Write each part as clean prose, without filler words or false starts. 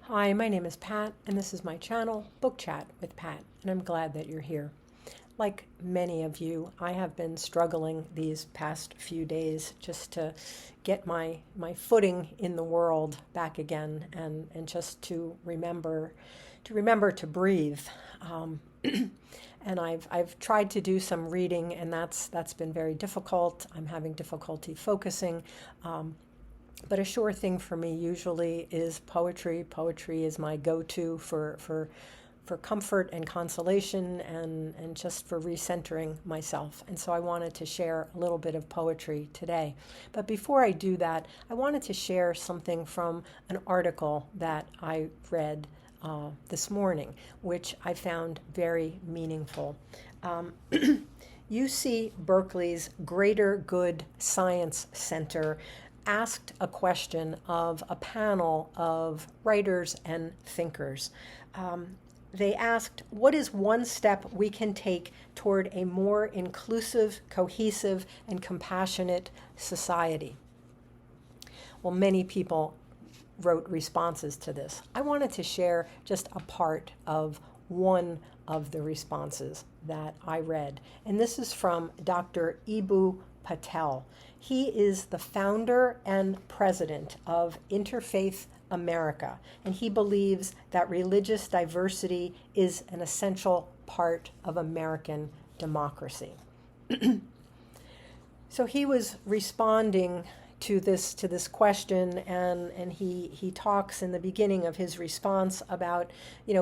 Hi, my name is Pat, and this is my channel, Book Chat with Pat, and I'm glad that you're here. Like many of you, I have been struggling these past few days just to get my footing in the world back again, and just to remember to breathe. And I've tried to do some reading, and that's been very difficult. I'm having difficulty focusing. But a sure thing for me usually is poetry. Poetry is my go-to for comfort and consolation and just for recentering myself. And so I wanted to share a little bit of poetry today. But before I do that, I wanted to share something from an article that I read this morning, which I found very meaningful. UC Berkeley's Greater Good Science Center asked a question of a panel of writers and thinkers. They asked, what is one step we can take toward a more inclusive, cohesive, and compassionate society? Well, many people wrote responses to this. I wanted to share just a part of one of the responses that I read. And this is from Dr. Eboo Patel. He is the founder and president of Interfaith America, and he believes that religious diversity is an essential part of American democracy. So he was responding to this question, and he talks in the beginning of his response about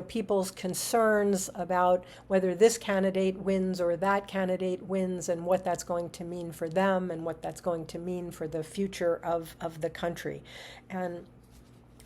people's concerns about whether this candidate wins or that candidate wins, and what that's going to mean for them and what that's going to mean for the future of the country. And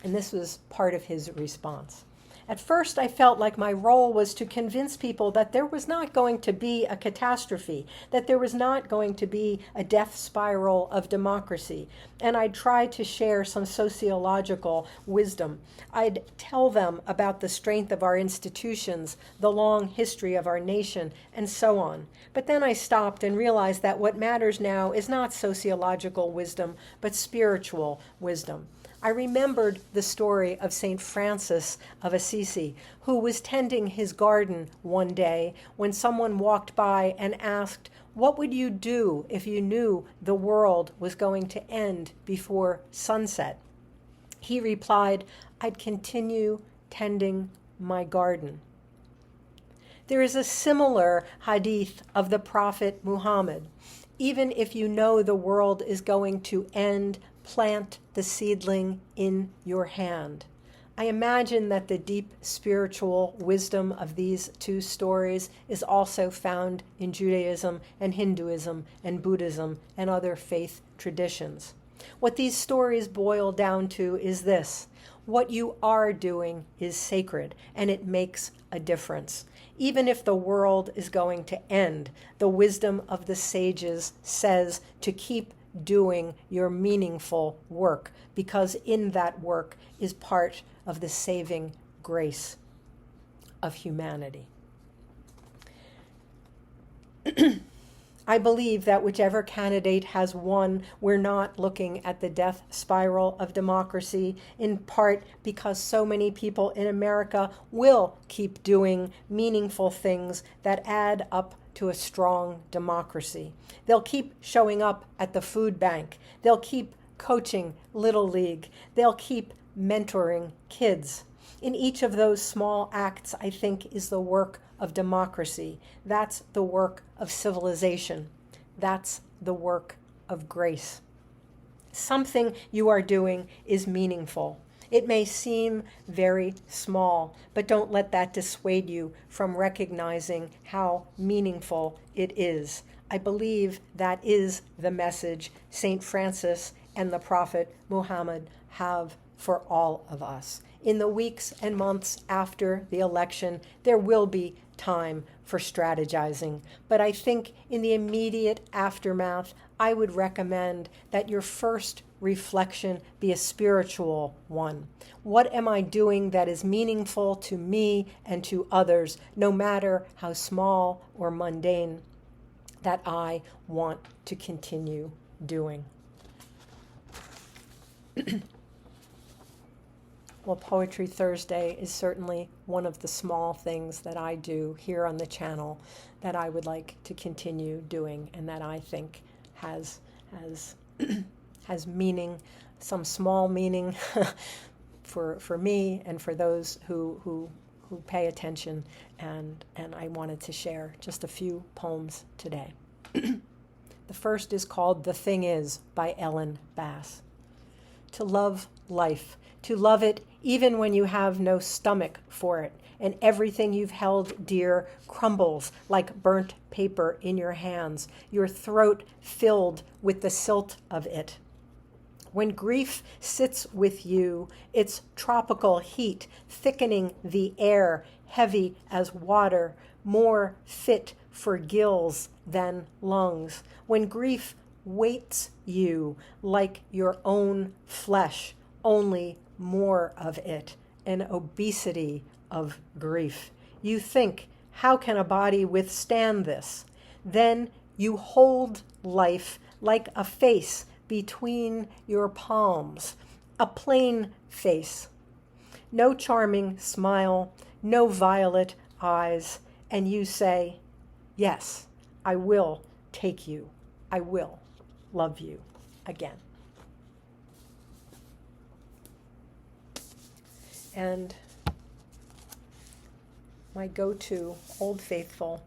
this was part of his response. At first, I felt like my role was to convince people that there was not going to be a catastrophe, that there was not going to be a death spiral of democracy. And I'd try to share some sociological wisdom. I'd tell them about the strength of our institutions, the long history of our nation, and so on. But then I stopped and realized that what matters now is not sociological wisdom, but spiritual wisdom. I remembered the story of St. Francis of Assisi, who was tending his garden one day when someone walked by and asked, "What would you do if you knew the world was going to end before sunset?" He replied, "I'd continue tending my garden." There is a similar hadith of the Prophet Muhammad. Even if you know the world is going to end, plant the seedling in your hand. I imagine that the deep spiritual wisdom of these two stories is also found in Judaism and Hinduism and Buddhism and other faith traditions. What these stories boil down to is this: what you are doing is sacred, and it makes a difference. Even if the world is going to end, the wisdom of the sages says to keep doing your meaningful work, because in that work is part of the saving grace of humanity. I believe that whichever candidate has won, we're not looking at the death spiral of democracy, in part because so many people in America will keep doing meaningful things that add up to a strong democracy. They'll keep showing up at the food bank. They'll keep coaching Little League. They'll keep mentoring kids. In each of those small acts, I think, is the work of democracy. That's the work of civilization. That's the work of grace. Something you are doing is meaningful. It may seem very small, but don't let that dissuade you from recognizing how meaningful it is. I believe that is the message St. Francis and the Prophet Muhammad have for all of us. In the weeks and months after the election, there will be time for strategizing. But I think in the immediate aftermath, I would recommend that your first reflection be a spiritual one. What am I doing that is meaningful to me and to others, no matter how small or mundane, that I want to continue doing? Well, Poetry Thursday is certainly one of the small things that I do here on the channel that I would like to continue doing, and that I think has has meaning, some small meaning for me and for those who pay attention, and I wanted to share just a few poems today. The first is called The Thing Is by Ellen Bass. To love life, to love it even when you have no stomach for it, and everything you've held dear crumbles like burnt paper in your hands, your throat filled with the silt of it. When grief sits with you, its tropical heat thickening the air, heavy as water, more fit for gills than lungs. When grief weights you like your own flesh, only more of it, an obesity of grief. You think, how can a body withstand this? Then you hold life like a face between your palms, a plain face. No charming smile, no violet eyes, and you say, yes, I will take you. I will love you again. And my go-to, Old Faithful,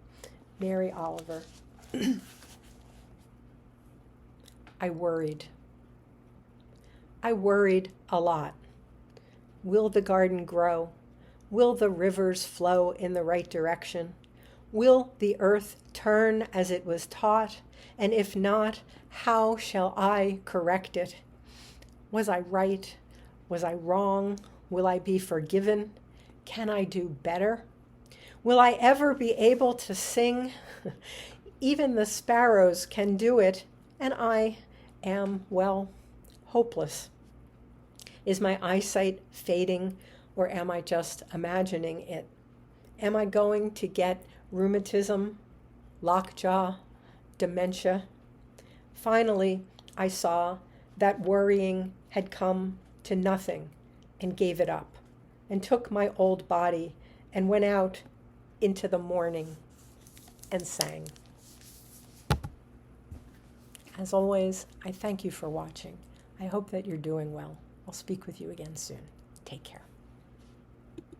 Mary Oliver. I worried. I worried a lot. Will the garden grow? Will the rivers flow in the right direction? Will the earth turn as it was taught? And if not, how shall I correct it? Was I right? Was I wrong? Will I be forgiven? Can I do better? Will I ever be able to sing? Even the sparrows can do it, and I am, well, hopeless. Is my eyesight fading, or am I just imagining it? Am I going to get rheumatism, lockjaw, dementia? Finally, I saw that worrying had come to nothing and gave it up, and took my old body and went out into the morning and sang. As always, I thank you for watching. I hope that you're doing well. I'll speak with you again soon. Take care.